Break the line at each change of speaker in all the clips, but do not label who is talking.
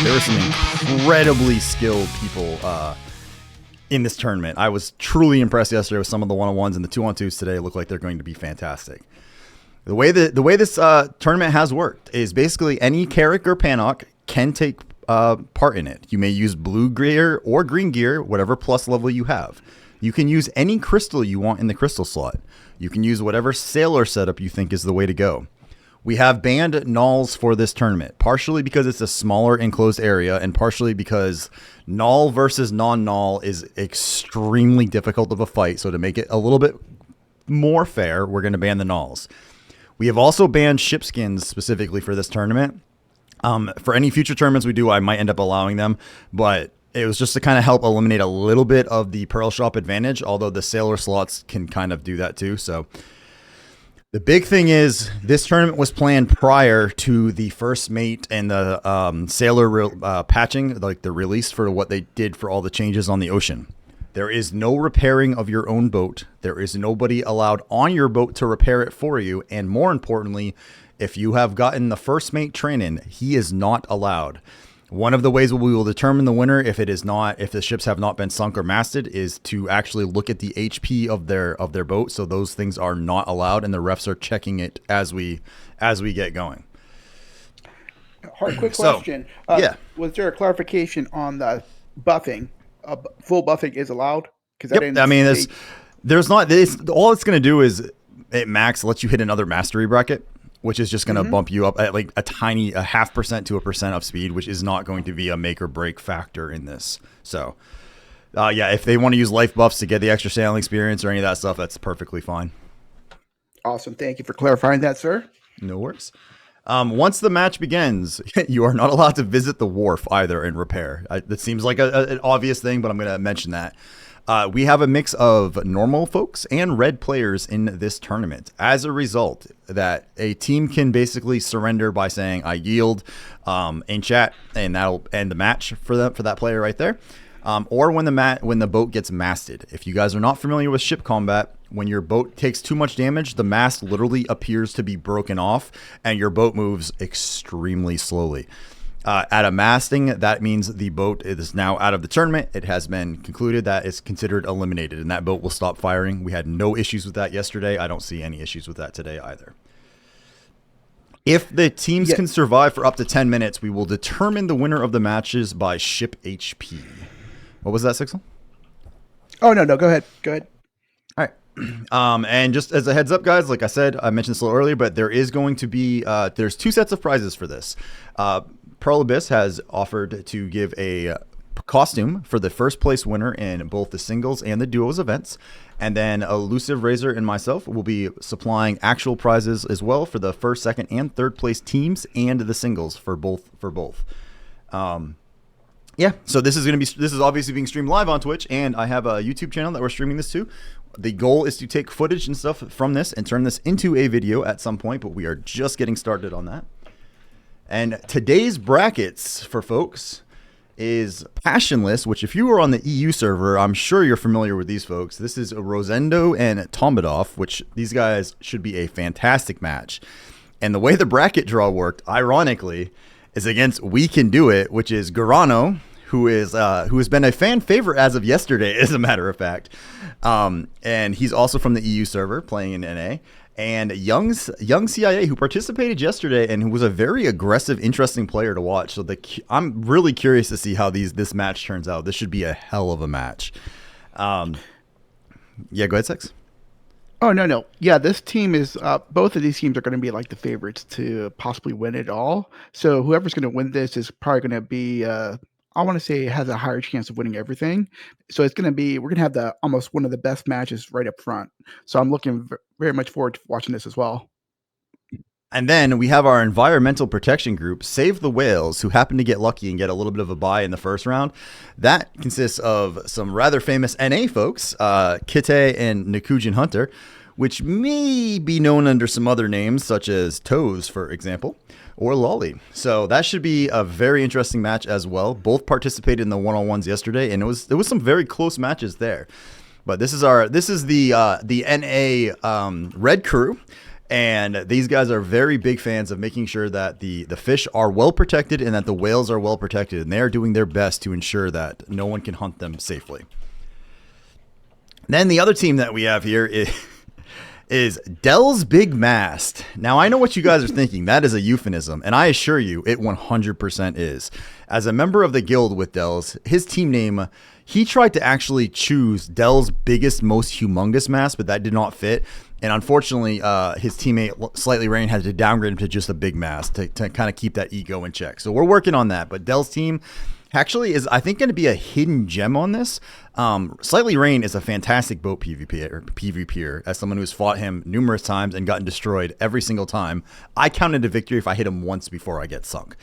There were some incredibly skilled people in this tournament. I was truly impressed yesterday with some of the one-on-ones, and the two-on-twos today look like they're going to be fantastic. The way this tournament has worked is basically any Carrick or Panok can take part in it. You may use blue gear or green gear, whatever plus level you have. You can use any crystal you want in the crystal slot. You can use whatever sailor setup you think is the way to go. We have banned nulls for this tournament, partially because it's a smaller enclosed area and partially because null versus non-null is extremely difficult of a fight. So to make it a little bit more fair, we're going to ban the nulls. We have also banned ship skins specifically for this tournament. For any future tournaments we do, I might end up allowing them, but it was just to kind of help eliminate a little bit of the Pearl Shop advantage, although the sailor slots can kind of do that too. So the big thing is this tournament was planned prior to the first mate and the sailor patching, like the release for what they did for all the changes on the ocean. There is no repairing of your own boat. There is nobody allowed on your boat to repair it for you. And more importantly, if you have gotten the first mate training, he is not allowed. One of the ways we will determine the winner, if the ships have not been sunk or masted, is to actually look at the HP of their boat. So those things are not allowed, and the refs are checking it as we get going.
Quick question.
Yeah.
Was there a clarification on the buffing? Full buffing is allowed?
Yep. I mean, there's not. All it's going to do is it max lets you hit another mastery bracket, which is just going to bump you up at like a 0.5% to 1% of speed, which is not going to be a make or break factor in this. So, yeah, if they want to use life buffs to get the extra sailing experience or any of that stuff, that's perfectly fine.
Awesome. Thank you for clarifying that, sir.
No worries. Once the match begins, you are not allowed to visit the wharf either and repair. That seems like an obvious thing, but I'm going to mention that. We have a mix of normal folks and red players in this tournament. As a result, that a team can basically surrender by saying, I yield in chat, and that'll end the match for that player right there. Or when the boat gets masted. If you guys are not familiar with ship combat, when your boat takes too much damage, the mast literally appears to be broken off, and your boat moves extremely slowly. At a masting, that means the boat is now out of the tournament. It has been concluded that it's considered eliminated, and that boat will stop firing. We had no issues with that yesterday. I don't see any issues with that today either. If the teams can survive for up to 10 minutes, we will determine the winner of the matches by ship HP. What was that, Sixel?
Oh, no. Go ahead.
All right. And just as a heads up, guys, like I said, I mentioned this a little earlier, but there is going to be, there's two sets of prizes for this. Pearl Abyss has offered to give a costume for the first place winner in both the singles and the duos events. And then Elusive Razor and myself will be supplying actual prizes as well for the first, second, and third place teams and the singles for both. Yeah, so this is obviously being streamed live on Twitch, and I have a YouTube channel that we're streaming this to. The goal is to take footage and stuff from this and turn this into a video at some point, but we are just getting started on that. And today's brackets for folks is Passionless, which if you were on the EU server, I'm sure you're familiar with these folks. This is Rosendo and Tombadov, which these guys should be a fantastic match. And the way the bracket draw worked, ironically, is against We Can Do It, which is Garano, who has been a fan favorite as of yesterday, as a matter of fact. And he's also from the EU server, playing in NA. And Youngcia, who participated yesterday and who was a very aggressive, interesting player to watch. So I'm really curious to see how this match turns out. This should be a hell of a match. Yeah, go ahead, Sex.
Oh, no. Yeah, this team is, both of these teams are going to be like the favorites to possibly win it all. So whoever's going to win this is probably going to be, I want to say, has a higher chance of winning everything. So we're going to have almost one of the best matches right up front. So I'm looking very much forward to watching this as well.
And then we have our environmental protection group, Save the Whales, who happen to get lucky and get a little bit of a bye in the first round. That consists of some rather famous NA folks, Kitteh and NakuginHunter, which may be known under some other names, such as Toes, for example, or Lolly. So that should be a very interesting match as well. Both participated in the one-on-ones yesterday, and there was some very close matches there. But this is the NA red crew. And these guys are very big fans of making sure that the fish are well protected and that the whales are well protected. And they are doing their best to ensure that no one can hunt them safely. Then the other team that we have here is Del's Big Mast. Now, I know what you guys are thinking. That is a euphemism. And I assure you, it 100% is. As a member of the guild with Del's, his team name, he tried to actually choose Del's biggest, most humongous mast, but that did not fit. And unfortunately, his teammate, Slightly Rain, had to downgrade him to just a big mast to kind of keep that ego in check. So we're working on that. But Del's team actually is, I think, going to be a hidden gem on this. Slightly Rain is a fantastic boat PvPer. As someone who's fought him numerous times and gotten destroyed every single time, I count it a victory if I hit him once before I get sunk.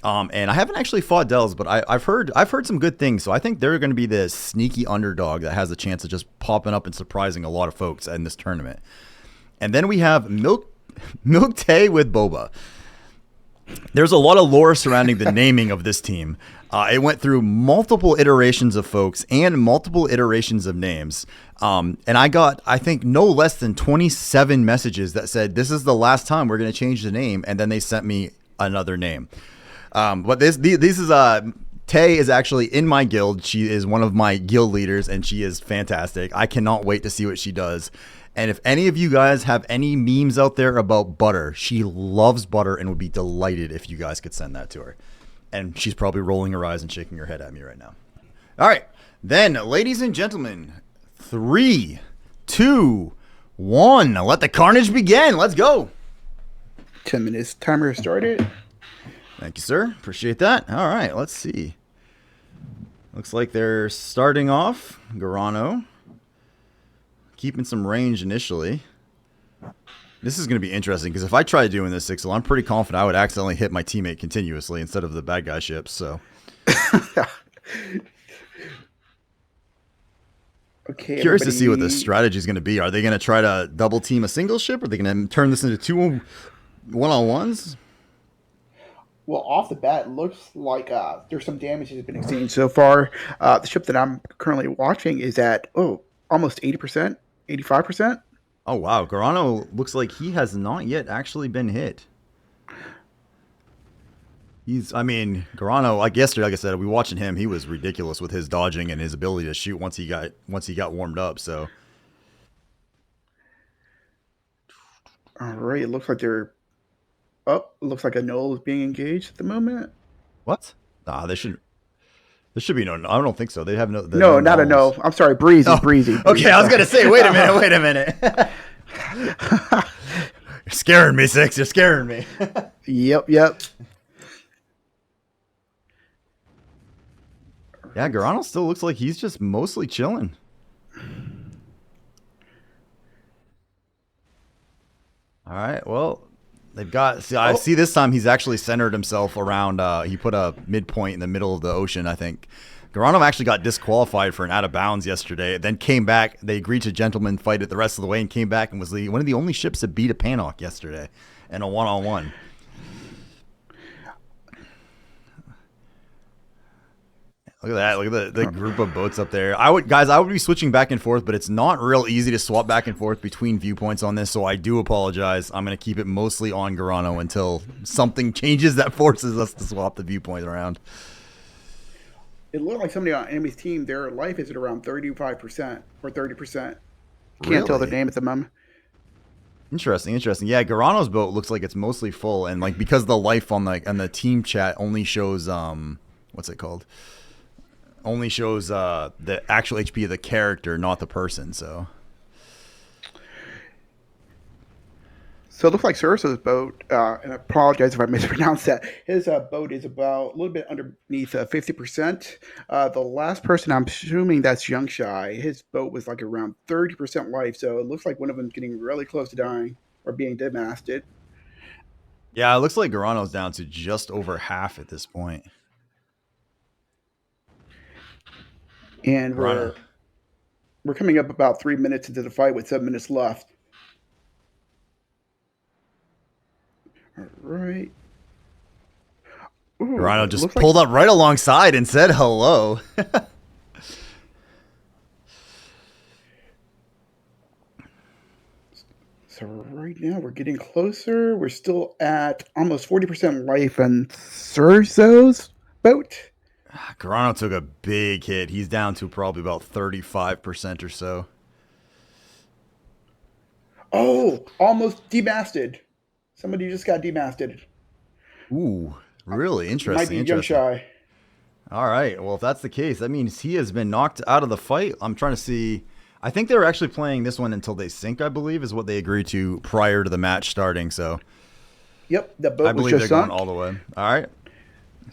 And I haven't actually fought Del's, but I've heard some good things. So I think they're going to be the sneaky underdog that has a chance of just popping up and surprising a lot of folks in this tournament. And then we have MilkTae with Boba. There's a lot of lore surrounding the naming of this team. It went through multiple iterations of folks and multiple iterations of names. And I got, I think, no less than 27 messages that said, this is the last time we're going to change the name. And then they sent me another name. But this is Tae is actually in my guild. She is one of my guild leaders, and she is fantastic. I cannot wait to see what she does. And if any of you guys have any memes out there about butter, she loves butter and would be delighted if you guys could send that to her. And she's probably rolling her eyes and shaking her head at me right now. All right. Then, ladies and gentlemen, 3, 2, 1. Let the carnage begin. Let's go.
10 minutes. Timer started.
Thank you, sir. Appreciate that. All right. Let's see. Looks like they're starting off. Garano. Keeping some range initially. This is going to be interesting because if I try doing this, Sixel, I'm pretty confident I would accidentally hit my teammate continuously instead of the bad guy ships. So,
okay.
Curious to see what the strategy is going to be. Are they going to try to double team a single ship? Are they going to turn this into 2 one-on-ones?
Well, off the bat, it looks like there's some damage that's been exchanged so far. The ship that I'm currently watching is at almost 80%, 85%.
Oh, wow. Garano looks like he has not yet actually been hit. Garano, like yesterday, like I said, we watching him. He was ridiculous with his dodging and his ability to shoot once he got warmed up. So,
all right. It looks like they're up. It looks like a null is being engaged at the moment.
What? Nah, there should be no. I don't think so. They have no.
No, not a no. I'm sorry, breezy.
Okay, I was gonna say, wait a minute. You're scaring me, Six. You're scaring me.
Yep.
Yeah, Garano still looks like he's just mostly chilling. All right, well, they've got... I see this time he's actually centered himself around... he put a midpoint in the middle of the ocean, I think. Garano actually got disqualified for an out of bounds yesterday, then came back. They agreed to gentleman fight it the rest of the way and came back and was one of the only ships to beat a Panok yesterday in a one-on-one. Look at that. Look at the group of boats up there. I would be switching back and forth, but it's not real easy to swap back and forth between viewpoints on this, so I do apologize. I'm going to keep it mostly on Garano until something changes that forces us to swap the viewpoint around.
It looked like somebody on enemy's team, their life is at around 35% or 30%. Can't tell their name at the moment.
Interesting. Yeah, Garano's boat looks like it's mostly full, and like because the life on the team chat only shows what's it called? Only shows the actual HP of the character, not the person. So
it looks like Cierzo's boat, and I apologize if I mispronounced that. His boat is about a little bit underneath 50%. The last person, I'm assuming that's Youngcia. His boat was like around 30% life, so it looks like one of them's getting really close to dying or being demasted.
Yeah, it looks like Garano's down to just over half at this point.
And we're coming up about 3 minutes into the fight with 7 minutes left. All right. Ooh,
Garano just pulled up right alongside and said hello.
So right now we're getting closer. We're still at almost 40% life on Cierzo's boat.
Garano took a big hit. He's down to probably about 35% or so.
Oh, almost demasted. Somebody just got demasted.
Ooh, really
It might
interesting.
be
Interesting.
Youngcia.
All right. Well, if that's the case, that means he has been knocked out of the fight. I'm trying to see. I think they were actually playing this one until they sink, I believe, is what they agreed to prior to the match starting. So
Yep, the
I
boat was
believe
just
they're going
sunk.
all the way. All right.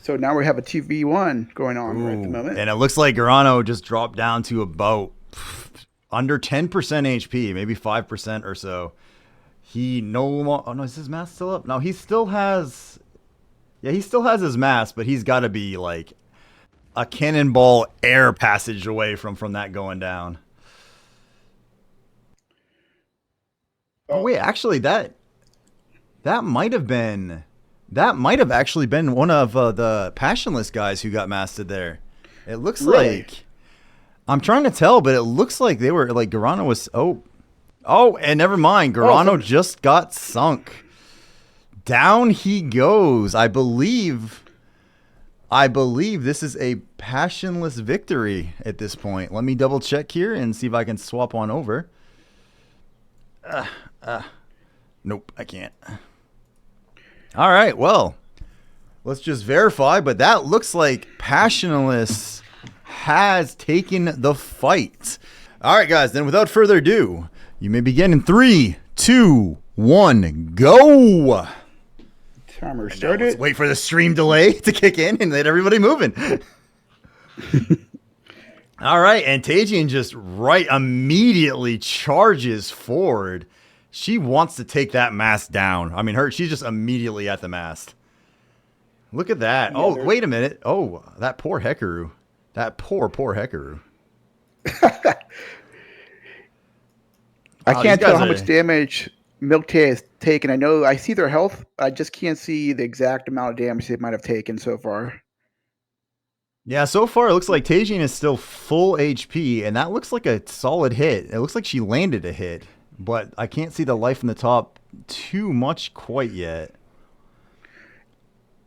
So now we have a 2v1 going on right at the
Ooh.
moment.
And it looks like Garano just dropped down to about under 10% HP, maybe 5% or so. He no longer. Oh, no, is his mask still up? No, he still has. Yeah, he still has his mask, but he's got to be like a cannonball air passage away from that going down. Oh wait, actually that might have actually been one of the Passionless guys who got masted there. It looks
Really?
like I'm trying to tell, but it looks like they were like Garano was and never mind. Garano just got sunk. Down he goes. I believe this is a passionless victory at this point. Let me double check here and see if I can swap on over. Nope, I can't. All right, well, let's just verify, but that looks like Passionless has taken the fight. All right, guys, then without further ado, you may begin in 3, 2, 1, go.
Timer started.
Let's wait for the stream delay to kick in and let everybody moving. All right, and Taegian just immediately charges forward. She wants to take that mast down. I mean, she's just immediately at the mast. Look at that. Yeah, wait a minute. Oh, that poor Hekaru. That poor Hekaru.
I can't tell how much damage MilkTae has taken. I see their health. I just can't see the exact amount of damage they might have taken so far.
Yeah, so far it looks like Taegian is still full HP, and that looks like a solid hit. It looks like she landed a hit, but I can't see the life in the top too much quite yet.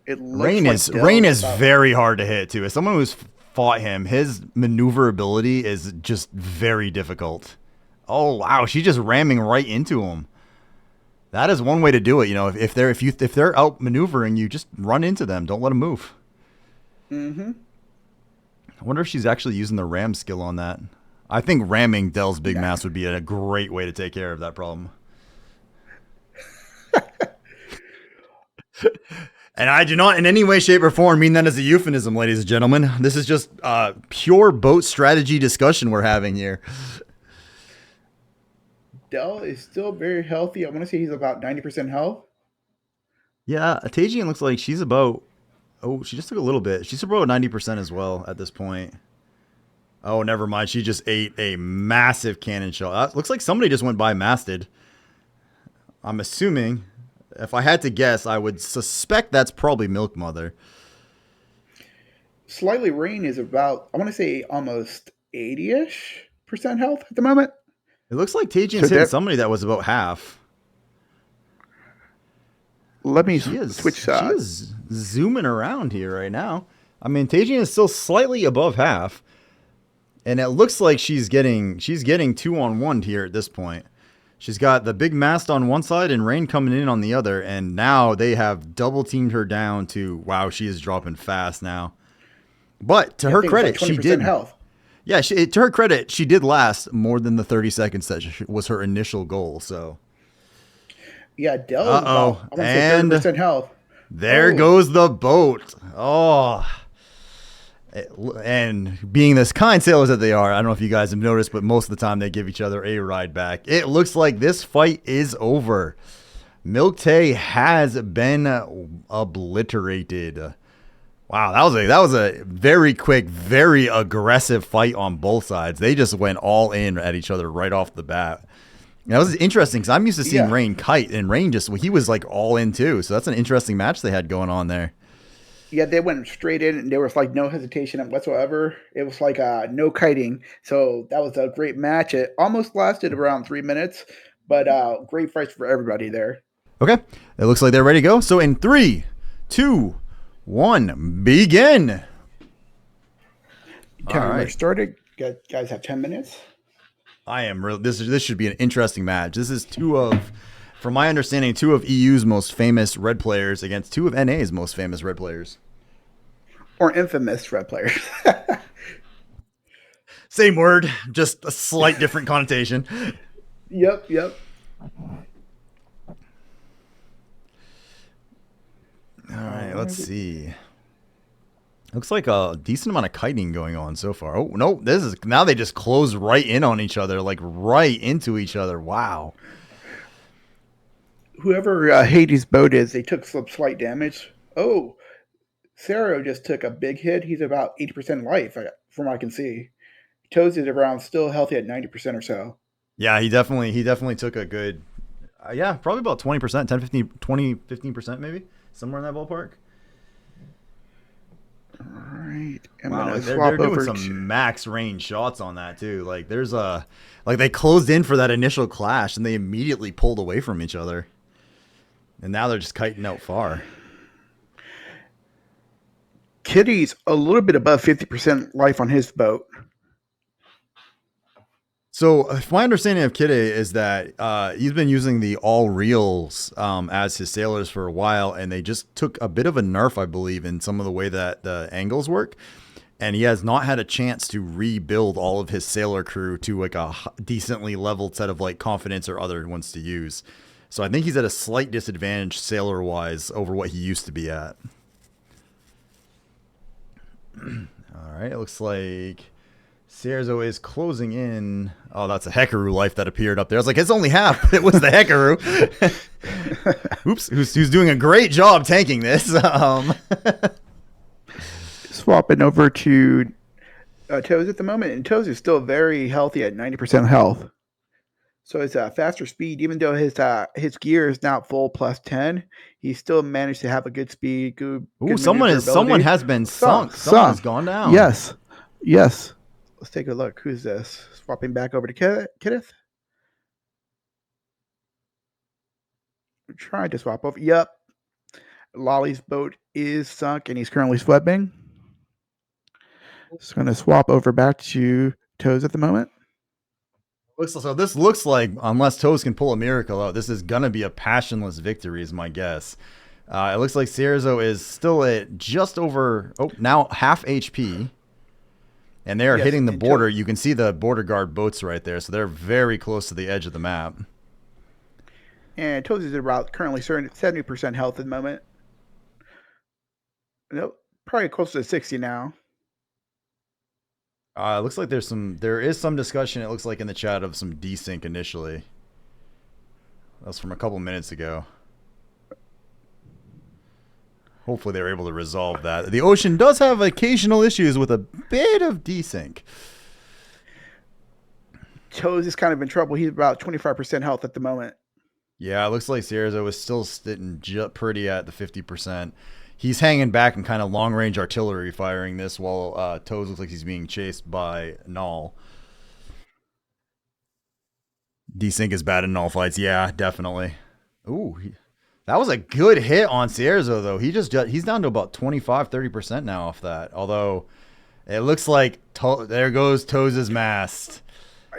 Rain is very hard to hit too. As someone who's fought him, his maneuverability is just very difficult. Oh wow, she's just ramming right into him. That is one way to do it. You know, if they're outmaneuvering you, just run into them. Don't let them move.
Mm-hmm.
I wonder if she's actually using the ram skill on that. I think ramming Del's big mass would be a great way to take care of that problem. And I do not in any way, shape, or form mean that as a euphemism, ladies and gentlemen. This is just pure boat strategy discussion we're having here.
Del is still very healthy. I want to say he's about 90% health.
Yeah, Taegian looks like she's about... Oh, she just took a little bit. She's about 90% as well at this point. Oh, never mind. She just ate a massive cannon shot. Looks like somebody just went by masted. I'm assuming... If I had to guess, I would suspect that's probably Milk Mother.
Slightly Rain is about, I want to say, almost 80-ish% health at the moment.
It looks like Taegian's hitting somebody that was about half.
Let me switch sides.
She is zooming around here right now. I mean, Taegian is still slightly above half. And it looks like she's getting 2-on-1 here at this point. She's got the big mast on one side and Rain coming in on the other. And now they have double teamed her down to, wow, she is dropping fast now. But to her credit, she did.
Health.
Yeah, to her credit, she did last more than the 30 seconds that was her initial goal. So,
yeah, Del is about, I want to say 30% health.
There goes the boat. Oh. And being this kind sailors that they are, I don't know if you guys have noticed, but most of the time they give each other a ride back. It looks like this fight is over. MilkTae has been obliterated. Wow, that was a very quick, very aggressive fight on both sides. They just went all in at each other right off the bat. That was interesting because I'm used to seeing Rain kite, and Rain he was like all in too. So that's an interesting match they had going on there.
Yeah, they went straight in, and there was like no hesitation whatsoever. It was like no kiting. So that was a great match. It almost lasted around 3 minutes, But great fights for everybody there.
Okay, it looks like they're ready to go. So in 3, 2, 1, begin. All
Timer
right.
started. Guys have 10 minutes.
I am real. This should be an interesting match. This is from my understanding, two of EU's most famous red players against two of NA's most famous red players.
Or infamous red players.
Same word, just a slight different connotation.
Yep.
All right, let's see. Looks like a decent amount of kiting going on so far. Oh, no, now they just close right in on each other, like right into each other. Wow.
Whoever Hades' boat is, they took some slight damage. Oh, Cierzo just took a big hit. He's about 80% life, from what I can see. Toes is around still healthy at 90% or so.
Yeah, he definitely took a good, probably about 20%, 10, 15, 20, 15% maybe, somewhere in that ballpark.
All right.
Wow, they're doing some max range shots on that too. Like they closed in for that initial clash and they immediately pulled away from each other. And now they're just kiting out far.
Kitteh's a little bit above 50% life on his boat.
So my understanding of Kitteh is that he's been using the all reels as his sailors for a while, and they just took a bit of a nerf, I believe, in some of the way that the angles work. And he has not had a chance to rebuild all of his sailor crew to like a decently leveled set of like confidence or other ones to use. So I think he's at a slight disadvantage sailor-wise over what he used to be at. All right, it looks like Cierzo is closing in. Oh, that's a Hecaru life that appeared up there. I was like, it's only half, but it was the Hecaru. Oops, who's doing a great job tanking this.
Swapping over to Toes at the moment, and Toes is still very healthy at 90% health. So it's a faster speed, even though his gear is now full plus 10. He still managed to have a good speed. Good
someone has been sunk. Someone has gone down.
Yes. Let's take a look. Who's this? Swapping back over to Kitteh. We're trying to swap over. Yep. Lolly's boat is sunk, and he's currently sweeping. Just going to swap over back to Toes at the moment.
So this looks like, unless Toes can pull a miracle out, this is going to be a passionless victory is my guess. It looks like Cierzo is still at just over, now half HP. And they are hitting the border. You can see the border guard boats right there. So they're very close to the edge of the map.
And Toes is about currently 70% health at the moment. Nope, probably close to 60 now.
It looks like there is some discussion, it looks like, in the chat of some desync initially. That was from a couple minutes ago. Hopefully they were able to resolve that. The Ocean does have occasional issues with a bit of desync.
Toes is kind of in trouble. He's about 25% health at the moment.
Yeah, it looks like Cierzo is still sitting pretty at the 50%. He's hanging back and kind of long-range artillery firing this while Toes looks like he's being chased by Null. Desync is bad in Null fights. Yeah, definitely. Ooh, that was a good hit on Cierzo, though. He's down to about 25-30% now off that. Although, it looks like there goes Toes' Mast.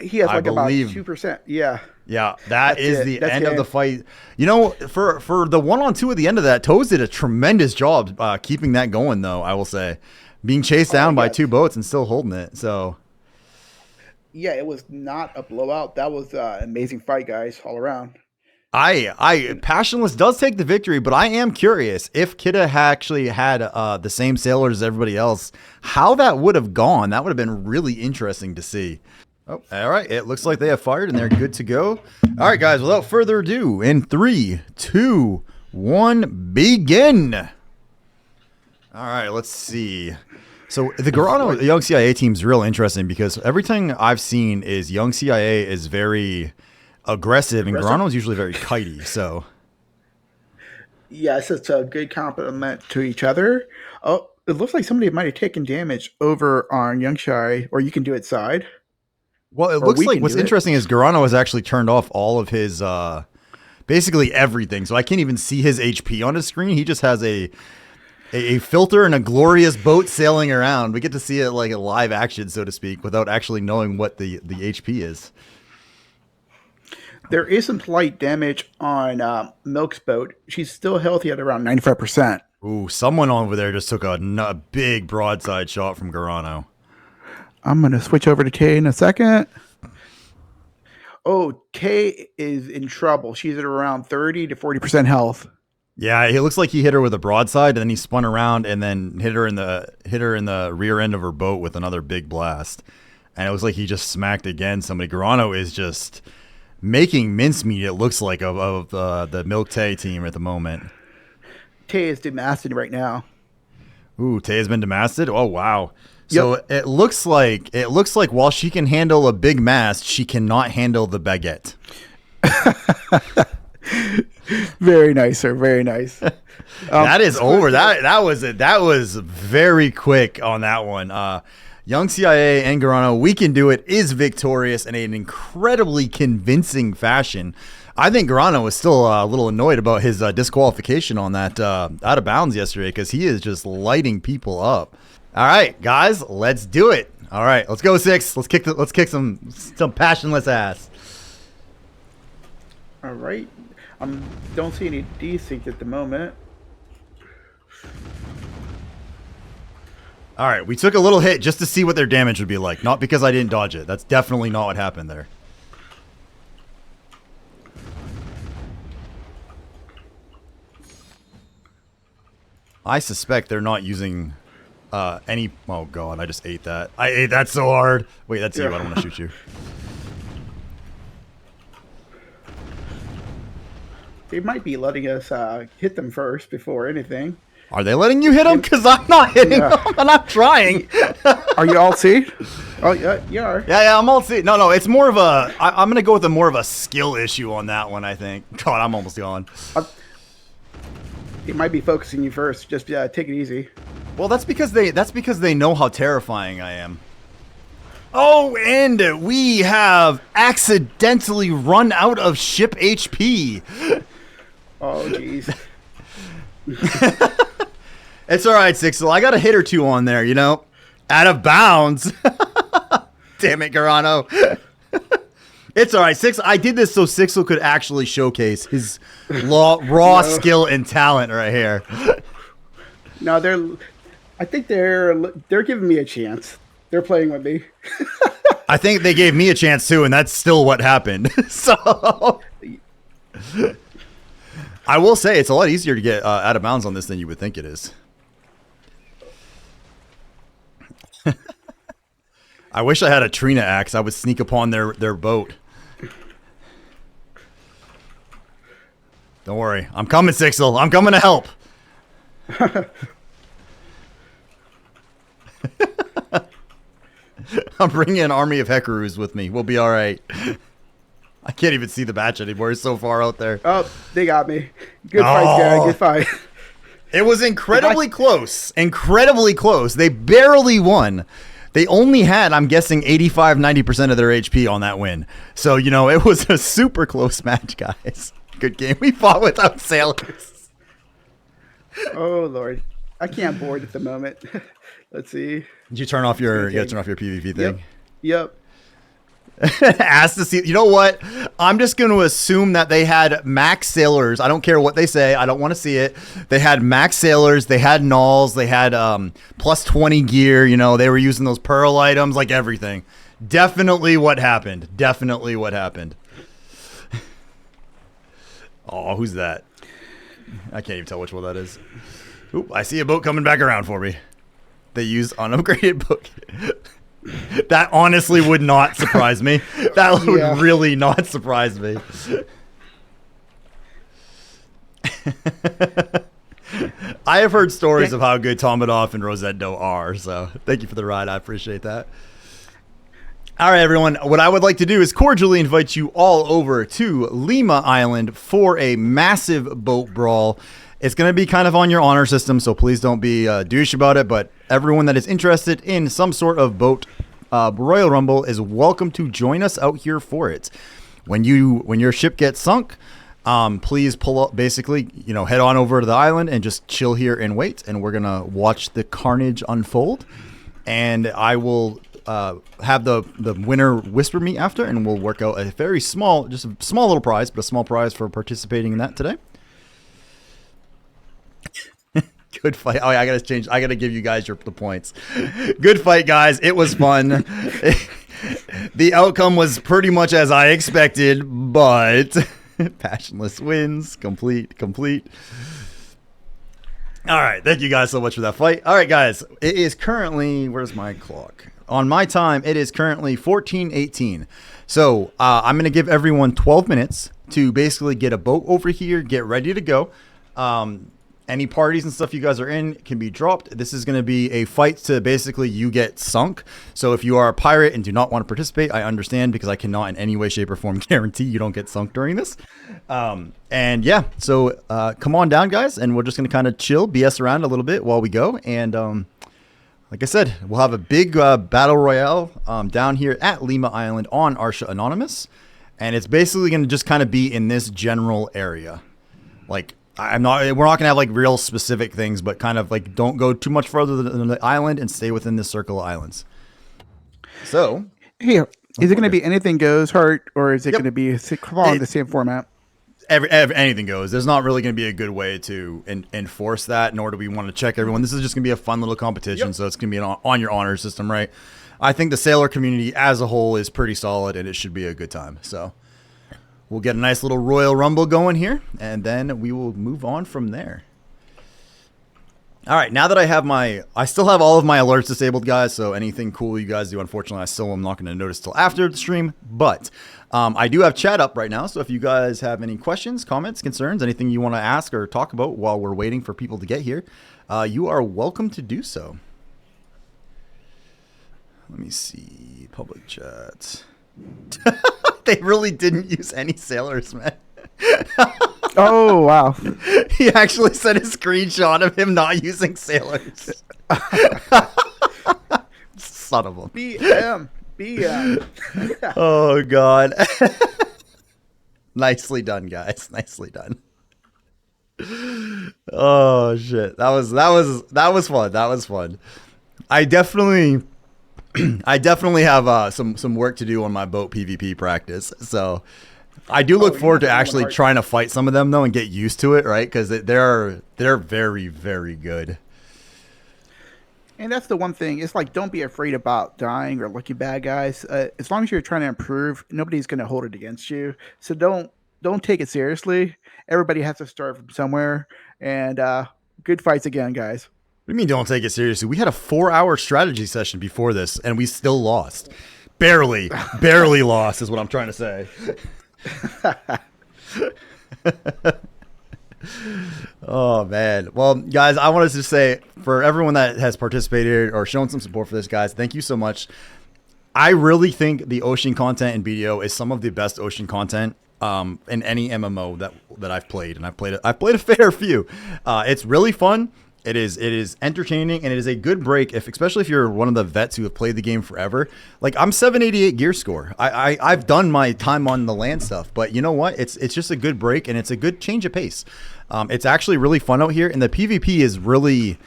He has about 2%. Yeah.
Yeah, that's the end of the fight. You know, for the 1-on-2 at the end of that, Toes did a tremendous job keeping that going, though, I will say. Being chased down by two boats and still holding it. So,
yeah, it was not a blowout. That was an amazing fight, guys, all around.
Passionless does take the victory, but I am curious if Kitteh actually had the same sailors as everybody else, how that would have gone. That would have been really interesting to see. Oh, all right. It looks like they have fired and they're good to go. All right, guys, without further ado, in 3, 2, 1, begin. All right, let's see. So the Garano Youngcia team is real interesting because everything I've seen is Youngcia is very aggressive and Garano is usually very kitey. So,
yes, it's a good compliment to each other. Oh, it looks like somebody might have taken damage over on Youngcia, or you can do it side.
Well, it looks like what's interesting is Garano has actually turned off all of his, basically everything. So I can't even see his HP on his screen. He just has a filter and a glorious boat sailing around. We get to see it like a live action, so to speak, without actually knowing what the HP is.
There is some slight damage on Milk's boat. She's still healthy at around 95%.
Ooh, someone over there just took a big broadside shot from Garano.
I'm going to switch over to Tae in a second. Oh, Tae is in trouble. She's at around 30 to 40% health.
Yeah, it looks like he hit her with a broadside, and then he spun around and then hit her in the rear end of her boat with another big blast. And it looks like he just smacked again somebody. Garano is just making mincemeat, it looks like, of the MilkTae team at the moment.
Tae is demasted right now.
Ooh, Tae has been demasted? Oh, wow. So it looks like while she can handle a big mast, she cannot handle the baguette.
Very nice, sir. Very nice.
That is over. That was it. That was very quick on that one. Youngcia and Garano, we can do it, is victorious in an incredibly convincing fashion. I think Garano was still a little annoyed about his disqualification on that out of bounds yesterday, because he is just lighting people up. All right, guys, let's do it. All right, let's go 6. Let's kick some passionless ass.
All right. Don't see any D-sync at the moment.
All right, we took a little hit just to see what their damage would be like. Not because I didn't dodge it. That's definitely not what happened there. I suspect they're not using any... Oh, God, I just ate that. I ate that so hard. Wait, that's you. I don't want to shoot you.
They might be letting us hit them first before anything.
Are they letting you hit them? Because I'm not hitting them, and I'm trying.
Are you all C? Oh, yeah, you are.
Yeah, I'm all C. No, it's more of a... I'm going to go with more of a skill issue on that one, I think. God, I'm almost gone.
They might be focusing you first. Just take it easy.
Well, that's because they know how terrifying I am. Oh, and we have accidentally run out of ship HP.
Oh, jeez.
It's all right, Sixel. I got a hit or two on there, you know? Out of bounds. Damn it, Garano. It's all right, Six. I did this so Sixel could actually showcase his raw skill and talent right here.
No, I think they're giving me a chance. They're playing with me.
I think they gave me a chance too, and that's still what happened. So I will say it's a lot easier to get out of bounds on this than you would think it is. I wish I had a Trina axe. I would sneak upon their boat. Don't worry. I'm coming, Sixel. I'm coming to help. I'm bringing an army of Hekaroos with me. We'll be all right. I can't even see the batch anymore. It's so far out there.
Oh, they got me. Good fight, guy. Good fight.
It was incredibly close. Incredibly close. They barely won. They only had, I'm guessing, 85, 90% of their HP on that win. So, you know, it was a super close match, guys. Good game. We fought without sailors.
Oh, Lord. I can't board at the moment. Let's see.
Did you turn off your PvP thing?
Yep.
Asked to see. You know what? I'm just going to assume that they had max sailors. I don't care what they say. I don't want to see it. They had max sailors. They had nulls. They had plus 20 gear. You know, they were using those pearl items, like everything. Definitely what happened. Definitely what happened. Oh, who's that? I can't even tell which one that is. Oop, I see a boat coming back around for me. They use unupgraded boat. That honestly would not surprise me. That would really not surprise me. I have heard stories of how good Tomadov and Rosendo are, so thank you for the ride. I appreciate that. All right, everyone. What I would like to do is cordially invite you all over to Lima Island for a massive boat brawl. It's going to be kind of on your honor system, so please don't be douche about it. But everyone that is interested in some sort of boat Royal Rumble is welcome to join us out here for it. When your ship gets sunk, please pull up, basically, head on over to the island and just chill here and wait. And we're going to watch the carnage unfold. And I will have the winner whisper me after, and we'll work out a very small, just a small little prize, but a small prize for participating in that today. Good fight. Oh, yeah, I got to give you guys the points. Good fight, guys. It was fun. The outcome was pretty much as I expected, but Passionless wins. Complete. All right. Thank you guys so much for that fight. All right, guys. It is currently, where's my clock? On my time, it is currently 14:18. So I'm going to give everyone 12 minutes to basically get a boat over here, get ready to go. Any parties and stuff you guys are in can be dropped. This is going to be a fight to basically you get sunk. So if you are a pirate and do not want to participate, I understand, because I cannot in any way, shape, or form guarantee you don't get sunk during this. And yeah, so come on down, guys, and we're just going to kind of chill, BS around a little bit while we go. And like I said, we'll have a big battle royale down here at Lima Island on Arsha Anonymous. And it's basically going to just kind of be in this general area. Like, we're not going to have like real specific things, but kind of like don't go too much further than the island and stay within this circle of islands. So,
here, is it going to be anything goes, Heart, or is it going to be following the same format?
Anything goes. There's not really going to be a good way to enforce that, nor do we want to check everyone. This is just going to be a fun little competition, so it's going to be on your honor system, right? I think the sailor community as a whole is pretty solid, and it should be a good time. So we'll get a nice little Royal Rumble going here, and then we will move on from there. All right, now that I still have all of my alerts disabled, guys, so anything cool you guys do, unfortunately, I still am not going to notice till after the stream, but I do have chat up right now, so if you guys have any questions, comments, concerns, anything you want to ask or talk about while we're waiting for people to get here, you are welcome to do so. Let me see, public chat. They really didn't use any sailors, man.
Oh, wow.
He actually sent a screenshot of him not using sailors. Son of a
BM.
Oh, God. Nicely done, guys. Nicely done. Oh, shit. That was fun. That was fun. I definitely have some work to do on my boat PvP practice. So I do look forward to actually trying to fight some of them though and get used to it, right? Because they're very, very good.
And that's the one thing. It's like, don't be afraid about dying or looking bad, guys. As long as you're trying to improve, nobody's going to hold it against you. So don't take it seriously. Everybody has to start from somewhere. And good fights again, guys.
What do you mean don't take it seriously? We had a 4-hour strategy session before this, and we still lost. Barely lost is what I'm trying to say. Oh, man. Well, guys, I wanted to say, for everyone that has participated or shown some support for this, guys, thank you so much. I really think the ocean content in BDO is some of the best ocean content in any MMO that I've played, and I've played a fair few. It's really fun. It is entertaining, and it is a good break, especially if you're one of the vets who have played the game forever. Like, I'm 788 gear score. I've done my time on the land stuff, but you know what? It's just a good break, and it's a good change of pace. It's actually really fun out here, and the PvP is really,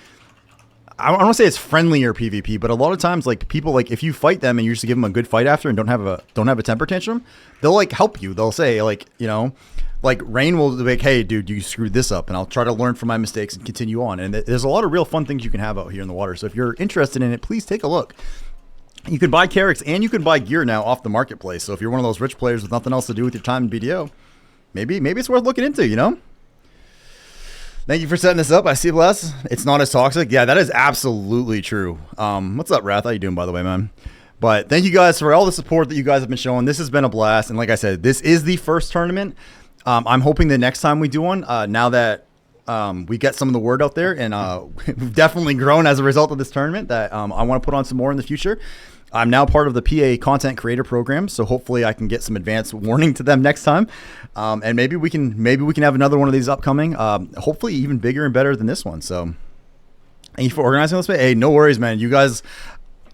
I don't want to say it's friendlier PvP, but a lot of times, like, people, like, if you fight them and you just give them a good fight after and don't have a temper tantrum, they'll like help you. They'll say, like, you know, like Rain will be like, hey, dude, you screwed this up, and I'll try to learn from my mistakes and continue on. And there's a lot of real fun things you can have out here in the water. So if you're interested in it, please take a look. You can buy carrots and you can buy gear now off the marketplace. So if you're one of those rich players with nothing else to do with your time in BDO, maybe it's worth looking into, you know? Thank you for setting this up. I see Bless. It's not as toxic. Yeah, that is absolutely true. What's up, Wrath? How you doing, by the way, man? But thank you guys for all the support that you guys have been showing. This has been a blast. And like I said, this is the first tournament. I'm hoping the next time we do one, now that we get some of the word out there, and we've definitely grown as a result of this tournament, that I want to put on some more in the future. I'm now part of the PA content creator program, so hopefully I can get some advance warning to them next time, and maybe we can have another one of these upcoming. Hopefully even bigger and better than this one. So thank you for organizing this. Hey, no worries, man. You guys,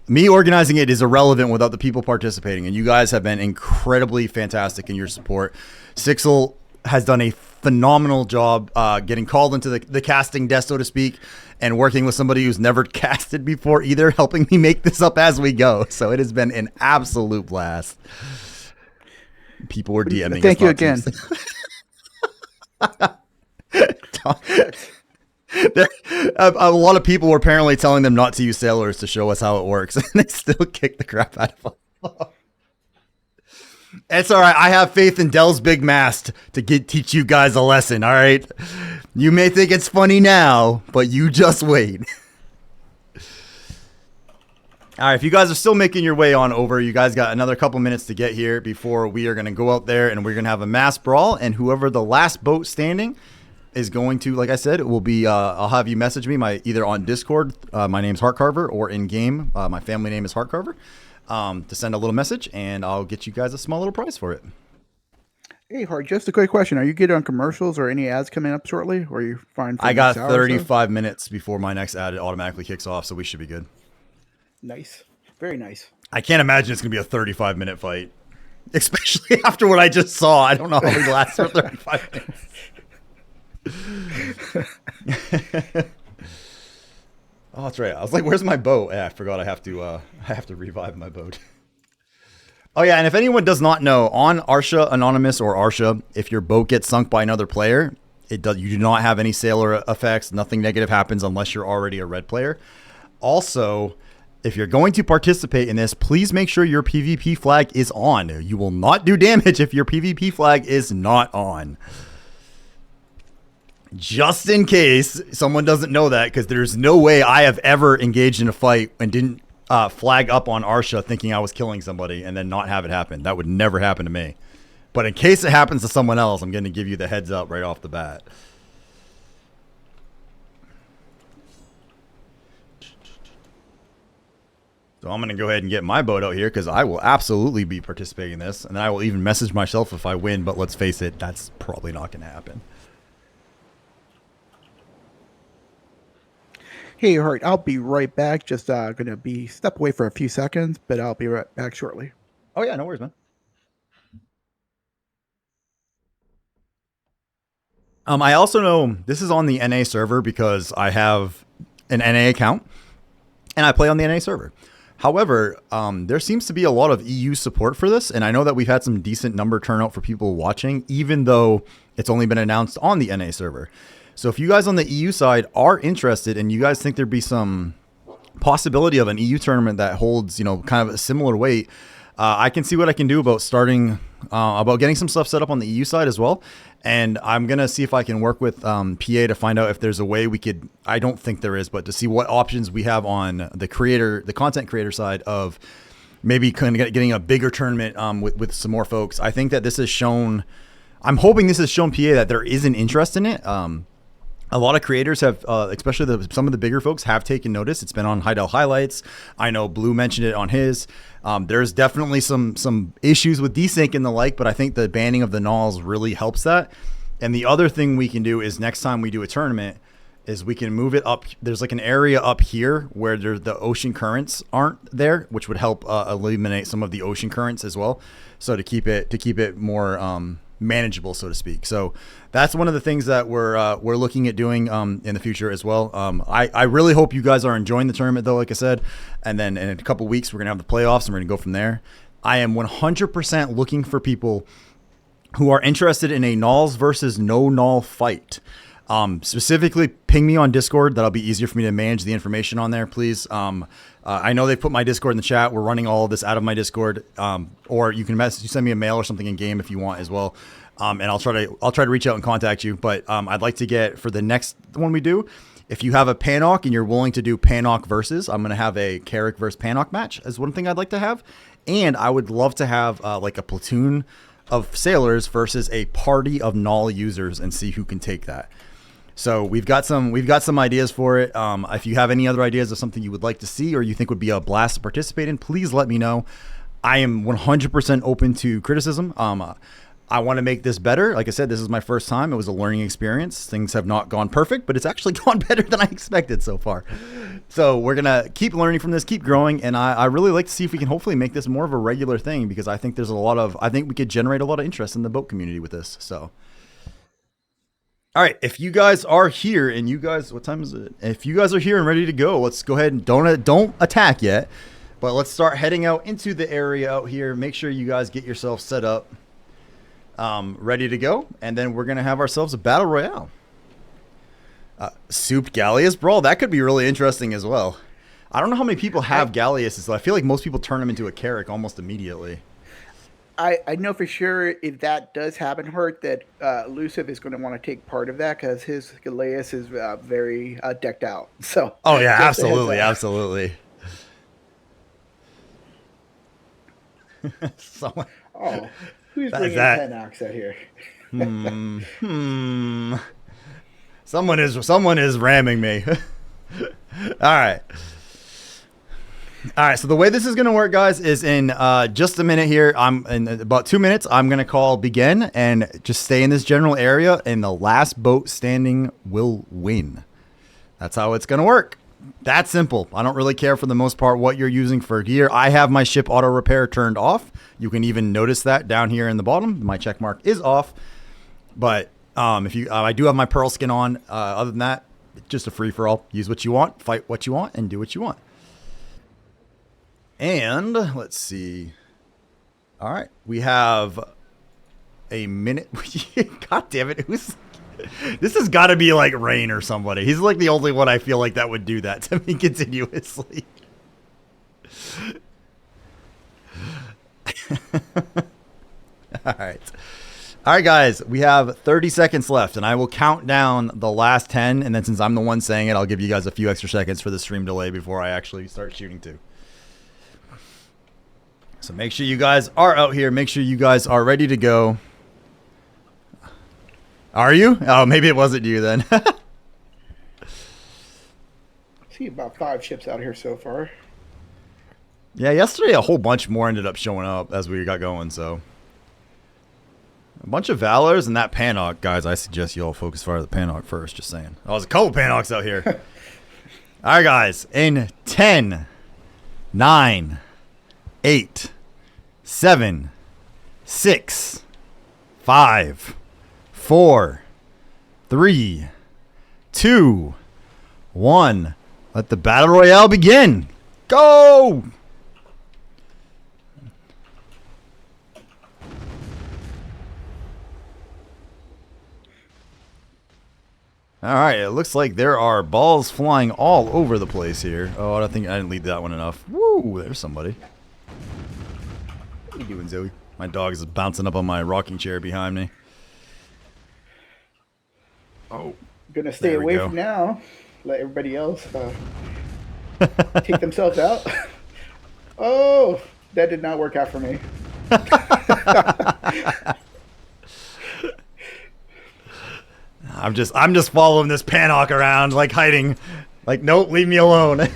me organizing it is irrelevant without the people participating, and you guys have been incredibly fantastic in your support. Sixel has done a phenomenal job getting called into the casting desk, so to speak, and working with somebody who's never casted before either, helping me make this up as we go. So it has been an absolute blast. People were DMing.
Thank you again.
A lot of people were apparently telling them not to use sailors to show us how it works, and they still kick the crap out of them. It's all right. I have faith in Del's big mast to teach you guys a lesson. All right. You may think it's funny now, but you just wait. All right. If you guys are still making your way on over, you guys got another couple minutes to get here before we are going to go out there and we're going to have a mass brawl. And whoever the last boat standing is going to, like I said, it will be, I'll have you message me either on Discord. My name's Heartcarver, or in game. My family name is Heartcarver. To send a little message, and I'll get you guys a small little prize for it.
Hey, Hart, just a quick question. Are you good on commercials or any ads coming up shortly? Or are you fine for
I got 35 minutes before my next ad automatically kicks off, so we should be good.
Nice. Very nice.
I can't imagine it's going to be a 35-minute fight, especially after what I just saw. I don't know how we last for 35 minutes. Oh, that's right. I was like, "Where's my boat?" Yeah, I forgot. I have to revive my boat. Oh yeah, and if anyone does not know, on Arsha Anonymous or Arsha, if your boat gets sunk by another player, you do not have any sailor effects. Nothing negative happens unless you're already a red player. Also, if you're going to participate in this, please make sure your PvP flag is on. You will not do damage if your PvP flag is not on. Just in case someone doesn't know that, because there's no way I have ever engaged in a fight and didn't flag up on Arsha thinking I was killing somebody and then not have it happen. That would never happen to me. But in case it happens to someone else, I'm going to give you the heads up right off the bat. So I'm going to go ahead and get my boat out here because I will absolutely be participating in this. And I will even message myself if I win. But let's face it, that's probably not going to happen.
Hey, Hart, I'll be right back. Just going to step away for a few seconds, but I'll be right back shortly.
Oh, yeah, no worries, man. I also know this is on the NA server because I have an NA account and I play on the NA server. However, there seems to be a lot of EU support for this, and I know that we've had some decent number turnout for people watching, even though it's only been announced on the NA server. So if you guys on the EU side are interested and you guys think there'd be some possibility of an EU tournament that holds, kind of a similar weight, I can see what I can do about about getting some stuff set up on the EU side as well. And I'm going to see if I can work with PA to find out if there's a way we could, I don't think there is, but to see what options we have on the content creator side of maybe kind of getting a bigger tournament with some more folks. I think that this has shown, I'm hoping this has shown PA that there is an interest in it. A lot of creators have, especially some of the bigger folks, have taken notice. It's been on Heidel Highlights. I know Blue mentioned it on his. There's definitely some issues with desync and the like, but I think the banning of the nulls really helps that. And the other thing we can do is next time we do a tournament is we can move it up. There's like an area up here where the ocean currents aren't there, which would help eliminate some of the ocean currents as well. So to keep it more manageable, so to speak. So that's one of the things that we're looking at doing in the future as well. I really hope you guys are enjoying the tournament though, like I said, and then in a couple weeks we're gonna have the playoffs and we're gonna go from there. I am 100% looking for people who are interested in a nulls versus no null fight. Specifically ping me on Discord. That'll be easier for me to manage the information on there, please. I know they put my Discord in the chat. We're running all of this out of my Discord, or you can send me a mail or something in game if you want as well. And I'll try to reach out and contact you. But I'd like to get, for the next one we do, if you have a Panok and you're willing to do Panok versus, I'm going to have a Carrick versus Panok match as one thing I'd like to have. And I would love to have like a platoon of sailors versus a party of null users and see who can take that. So we've got some ideas for it. If you have any other ideas of something you would like to see or you think would be a blast to participate in, please let me know. I am 100% open to criticism. I want to make this better. Like I said, this is my first time. It was a learning experience. Things have not gone perfect, but it's actually gone better than I expected so far. So we're gonna keep learning from this, keep growing, and I really like to see if we can hopefully make this more of a regular thing, because I think I think we could generate a lot of interest in the boat community with this. So, all right, if you guys are here and what time is it? If you guys are here and ready to go, let's go ahead and don't attack yet, but let's start heading out into the area out here. Make sure you guys get yourself set up, ready to go, and then we're gonna have ourselves a battle royale. Souped Gallius Brawl, that could be really interesting as well. I don't know how many people have Galliuses, so I feel like most people turn them into a Carrack almost immediately.
I know for sure if that does happen, Hurt, that Elusive is going to want to take part of that because his Gallius is very decked out. So.
Oh yeah, absolutely. Someone.
Oh, who's bringing Penox out here?
Someone is ramming me. All right. So the way this is going to work, guys, is in just a minute here. In about 2 minutes. I'm going to call begin and just stay in this general area, and the last boat standing will win. That's how it's going to work. That simple. I don't really care for the most part what you're using for gear. I have my ship auto repair turned off. You can even notice that down here in the bottom. My check mark is off, but I do have my pearl skin on. Other than that, just a free for all. Use what you want, fight what you want, and do what you want. And let's see. All right, we have a minute. God damn it! This has got to be like Rain or somebody. He's like the only one I feel like that would do that to me continuously. All right. All right, guys, we have 30 seconds left, and I will count down the last 10, and then since I'm the one saying it, I'll give you guys a few extra seconds for the stream delay before I actually start shooting too. So make sure you guys are out here. Make sure you guys are ready to go. Are you? Oh, maybe it wasn't you then.
See about 5 ships out here so far.
Yeah, yesterday a whole bunch more ended up showing up as we got going, so... A bunch of Valors and that Panok. Guys, I suggest you all focus fire the Panok first, just saying. Oh, there's a couple Panoks out here. All right, guys. In 10, 9, 8, 7, 6, 5, 4, 3, 2, 1. Let the Battle Royale begin. Go! All right, it looks like there are balls flying all over the place here. Oh, I didn't lead that one enough. Woo, there's somebody. What are you doing, Zoe? My dog is bouncing up on my rocking chair behind me. Oh,
gonna stay away from now. Let everybody else take themselves out. Oh, that did not work out for me.
I'm just following this Panok around, like hiding. Like, nope, leave me alone.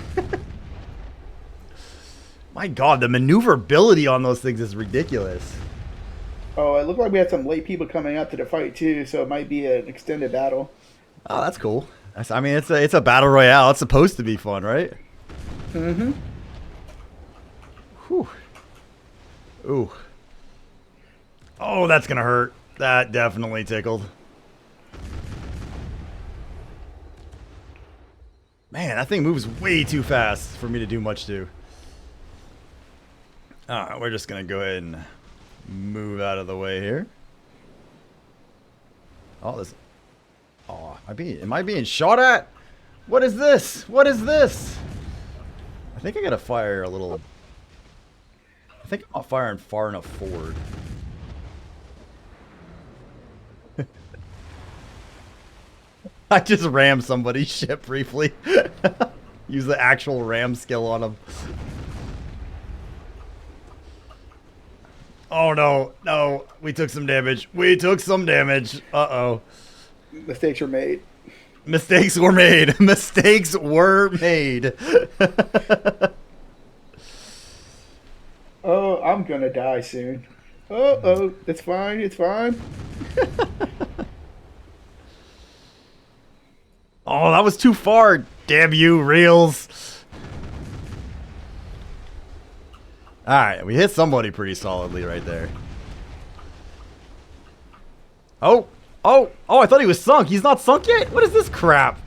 My God, the maneuverability on those things is ridiculous.
Oh, it looked like we had some late people coming up to the fight too, so it might be an extended battle.
Oh, that's cool. I mean, it's a battle royale. It's supposed to be fun, right?
Mm-hmm.
Whew. Ooh. Oh, that's gonna hurt. That definitely tickled. Man, that thing moves way too fast for me to do much to. Alright, we're just gonna go ahead and move out of the way here. Oh, this. Oh, am I being shot at? What is this? What is this? I think I gotta fire a little. I think I'm not firing far enough forward. I just rammed somebody's ship briefly. Use the actual ram skill on them. Oh no, no. We took some damage. We took some damage. Uh-oh.
Mistakes were made.
Mistakes were made. Mistakes were made.
Oh, I'm gonna die soon. Oh, it's fine. It's fine.
Oh, that was too far. Damn you, Reels. All right, we hit somebody pretty solidly right there. Oh, I thought he was sunk. He's not sunk yet? What is this crap?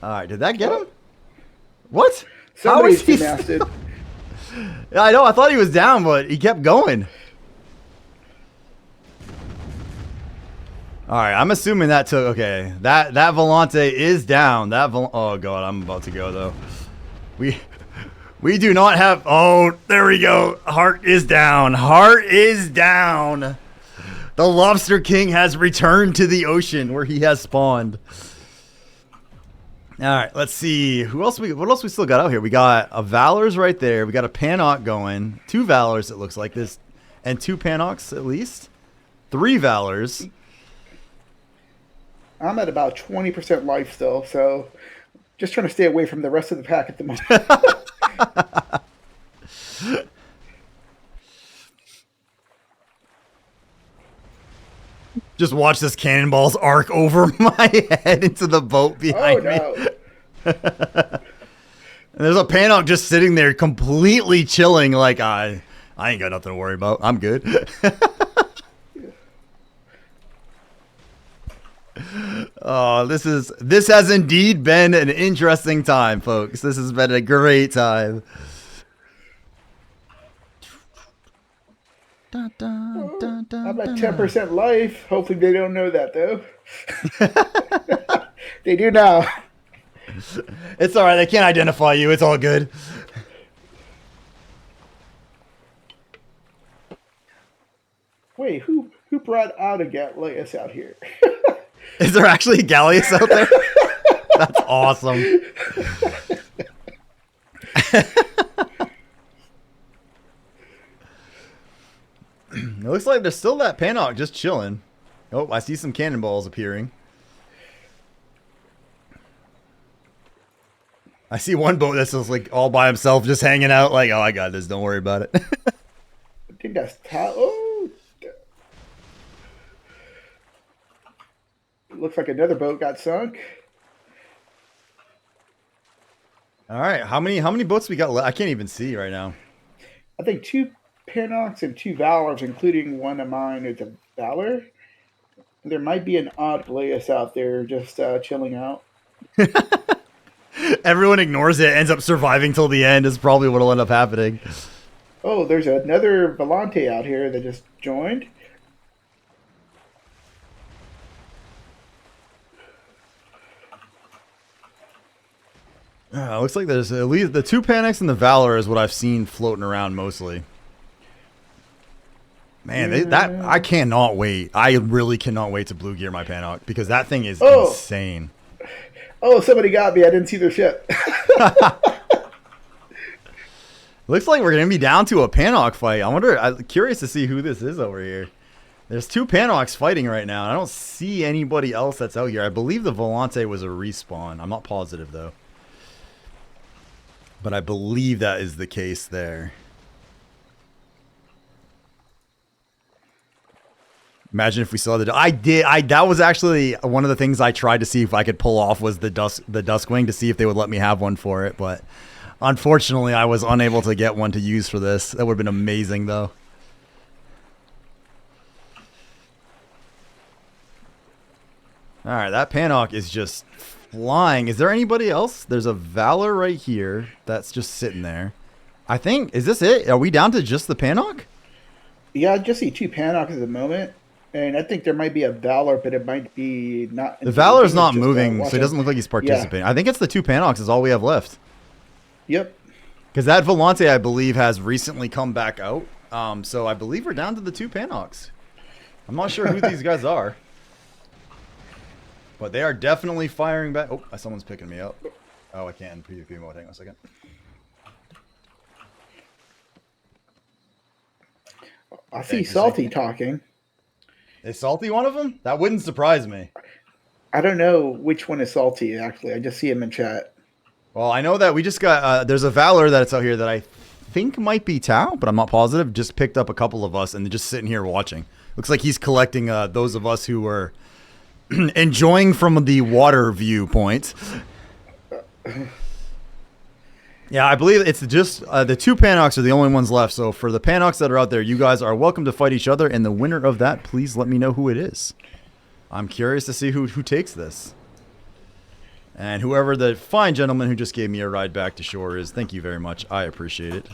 All right, did that get him? What?
Somebody's demasted.
Yeah, I know. I thought he was down, but he kept going. All right, I'm assuming that took... Okay, that Volante is down. Oh, God, I'm about to go, though. We do not have... Oh, there we go. Heart is down. Heart is down. The Lobster King has returned to the ocean where he has spawned. All right, let's see. What else we still got out here? We got a Valor's right there. We got a Panok going. 2 Valors, it looks like this. And 2 Panoks, at least. 3 Valors.
I'm at about 20% life still, so just trying to stay away from the rest of the pack at the moment.
Just watch this cannonballs arc over my head into the boat behind me. And there's a Panok just sitting there completely chilling like, I ain't got nothing to worry about. I'm good. Oh, this has indeed been an interesting time, folks. This has been a great time.
I'm at 10% life. Hopefully they don't know that, though. They do now.
It's all right. They can't identify you. It's all good.
Wait, who brought out a Gallius out here?
Is there actually a Gallius out there? That's awesome. It looks like there's still that Panok just chilling. Oh, I see some cannonballs appearing. I see one boat that's just like all by himself, just hanging out like, oh, I got this. Don't worry about it.
I think that's oh. Looks like another boat got sunk.
All right, how many boats we got left? I can't even see right now.
I think 2 Panoks and 2 Valors, including one of mine is a Valor. There might be an odd Gallius out there just chilling out.
Everyone ignores it, ends up surviving till the end is probably what will end up happening.
Oh, there's another Volante out here that just joined.
Looks like there's at least the 2 Panics and the Valor is what I've seen floating around mostly. Man, I cannot wait. I really cannot wait to blue gear my Panok because that thing is insane.
Oh, somebody got me. I didn't see their ship.
Looks like we're going to be down to a Panok fight. I'm curious to see who this is over here. There's 2 Panoks fighting right now. I don't see anybody else that's out here. I believe the Volante was a respawn. I'm not positive, though. But I believe that is the case there. Imagine if we saw that was actually one of the things I tried to see if I could pull off was the Duskwing to see if they would let me have one for it, but unfortunately I was unable to get one to use for this. That would have been amazing though. All right, that Panok is just flying. Is there anybody else? There's a Valor right here that's just sitting there. I think, is this it? Are we down to just the Panok?
Yeah, I just see 2 Panoks at the moment. And I think there might be a Valor, but it might be not.
The Valor's not moving, so it doesn't look like he's participating. Yeah. I think it's the 2 Panoks is all we have left.
Yep.
Because that Volante, I believe, has recently come back out. So I believe we're down to the 2 Panoks. I'm not sure who these guys are. But they are definitely firing back. Oh, someone's picking me up. Oh, I can't in PvP mode. Hang on a second.
I see Salty talking.
Is Salty one of them? That wouldn't surprise me.
I don't know which one is Salty, actually. I just see him in chat.
Well, I know that we just got... there's a Valor that's out here that I think might be Tao, but I'm not positive. Just picked up a couple of us and they're just sitting here watching. Looks like he's collecting those of us who were enjoying from the water viewpoint. Yeah, I believe it's just the two Panocs are the only ones left. So for the Panocs that are out there, you guys are welcome to fight each other. And the winner of that, please let me know who it is. I'm curious to see who takes this. And whoever the fine gentleman who just gave me a ride back to shore is, thank you very much. I appreciate it.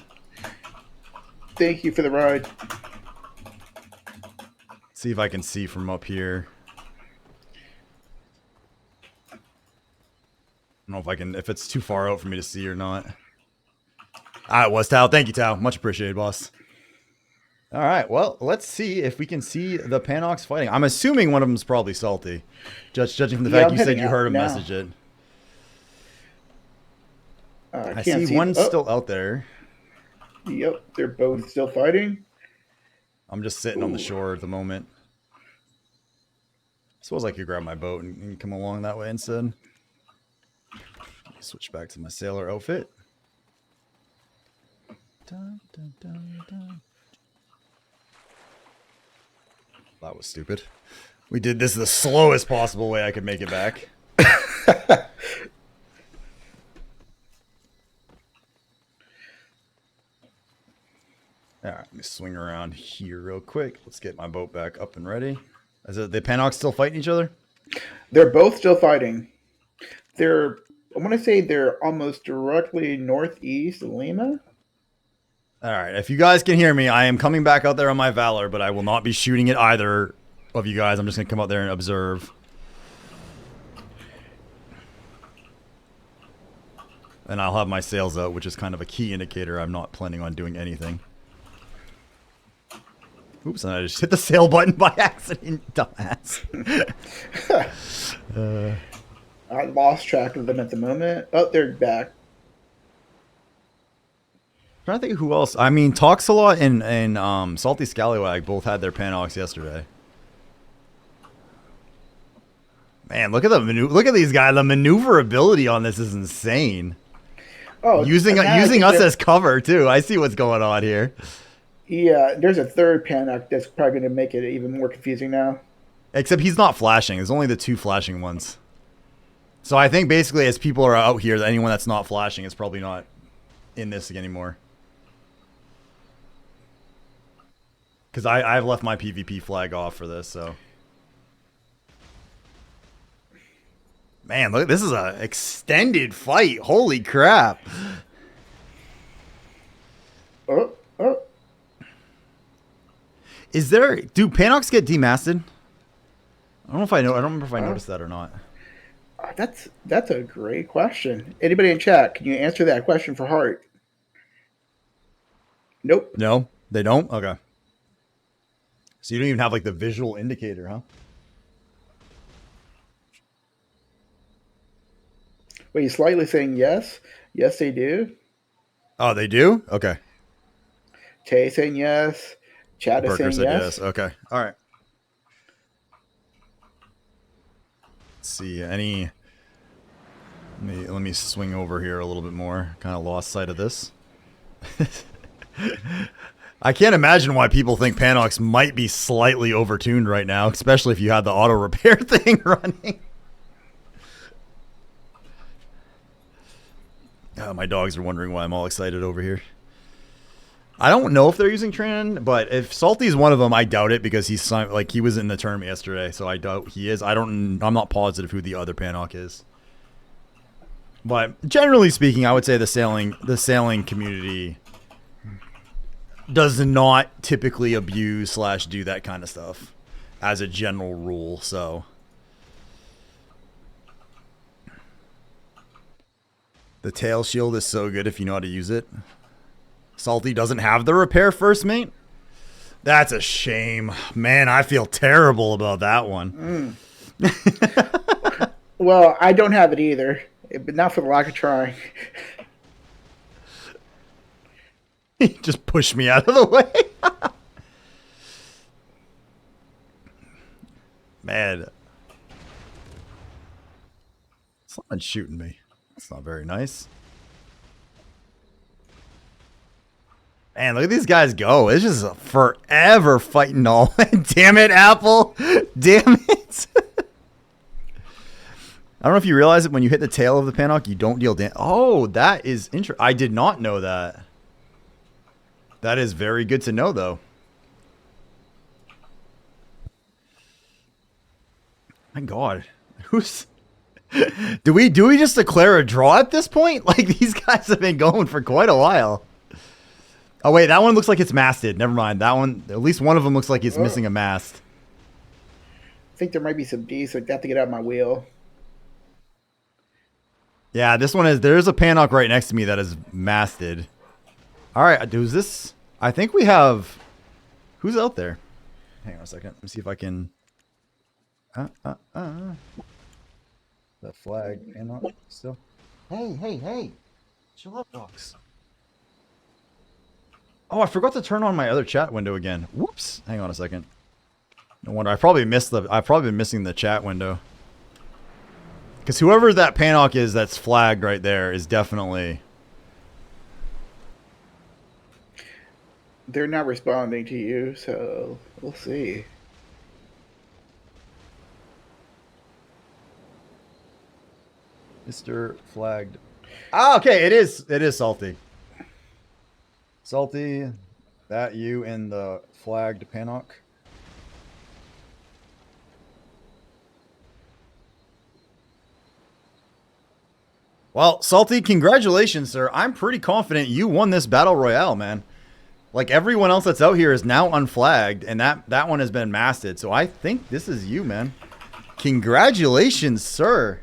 Thank you for the ride.
See if I can see from up here. I don't know if I can, if it's too far out for me to see or not. Ah, it was Tao. Thank you, Tao. Much appreciated, boss. All right, well, let's see if we can see the Panocs fighting. I'm assuming one of them is probably Salty, judging from the fact you said you heard him message it. I see one's still out there.
Yep, they're both still fighting.
I'm just sitting on the shore at the moment. I suppose I could grab my boat and come along that way instead. Switch back to my sailor outfit. Dun, dun, dun, dun. That was stupid. We did this the slowest possible way I could make it back. All right, let me swing around here real quick. Let's get my boat back up and ready. Is it the Panocs still fighting each other?
They're both still fighting. I want to say they're almost directly northeast of Lima.
All right, if you guys can hear me, I am coming back out there on my Valor, but I will not be shooting at either of you guys. I'm just going to come out there and observe. And I'll have my sails out, which is kind of a key indicator I'm not planning on doing anything. Oops, and I just hit the sail button by accident, dumbass.
I lost track of them at the moment. Oh, they're back.
I'm trying to think of who else. I mean, Toxalot and Salty Scallywag both had their Panocs yesterday. Man, look at look at these guys. The maneuverability on this is insane.
Oh,
using us as cover too. I see what's going on here.
Yeah, there's a third Panoc that's probably going to make it even more confusing now.
Except he's not flashing. There's only the two flashing ones. So I think basically as people are out here, anyone that's not flashing is probably not in this anymore. Because I've left my PvP flag off for this, so. Man, look, this is an extended fight. Holy crap.
Oh.
Do Panocs get demasted? I don't remember if I noticed that or not.
That's a great question. Anybody in chat, can you answer that question for Heart? Nope.
No, they don't? Okay. So you don't even have like the visual indicator, huh?
Wait, he's slightly saying yes. Yes, they do.
Oh, they do? Okay.
Tay saying yes. Chad is saying yes.
Okay. All right. Let's see. Let me swing over here a little bit more. Kind of lost sight of this. I can't imagine why people think Panocs might be slightly overtuned right now, especially if you had the auto repair thing running. Oh, my dogs are wondering why I'm all excited over here. I don't know if they're using Tran, but if Salty's one of them, I doubt it because he was in the tournament yesterday, so I doubt he is. I'm not positive who the other Panoc is. But generally speaking, I would say the sailing community does not typically abuse / do that kind of stuff as a general rule, so. The tail shield is so good if you know how to use it. Salty doesn't have the repair first, mate. That's a shame. Man, I feel terrible about that one.
Well, I don't have it either, but not for the lack of trying.
He just pushed me out of the way. Man. Someone's shooting me. That's not very nice. Man, look at these guys go. It's just forever fighting all. Damn it, Apple. Damn it. I don't know if you realize it, when you hit the tail of the Panok, you don't deal damage. Oh, that is interesting. I did not know that. That is very good to know, though. My God. Who's... do we just declare a draw at this point? Like, these guys have been going for quite a while. Oh, wait. That one looks like it's masted. Never mind. That one, at least one of them looks like it's missing a mast.
I think there might be some D's, so I have to get out of my wheel.
Yeah, this one is... There's a Panok right next to me that is masted. All right, dude, is this... I think we have... Who's out there? Hang on a second. Let me see if I can... The flag Panok still... Hey. Chill up, dogs. Oh, I forgot to turn on my other chat window again. Whoops. Hang on a second. No wonder. I've probably been missing the chat window. Because whoever that Panok is that's flagged right there is definitely...
They're not responding to you, so we'll see.
Mr. Flagged. Ah, okay. It is Salty. Salty, that you and the flagged Panok. Well, Salty, congratulations, sir. I'm pretty confident you won this Battle Royale, man. Like, everyone else that's out here is now unflagged, and that one has been masted. So I think this is you, man. Congratulations, sir.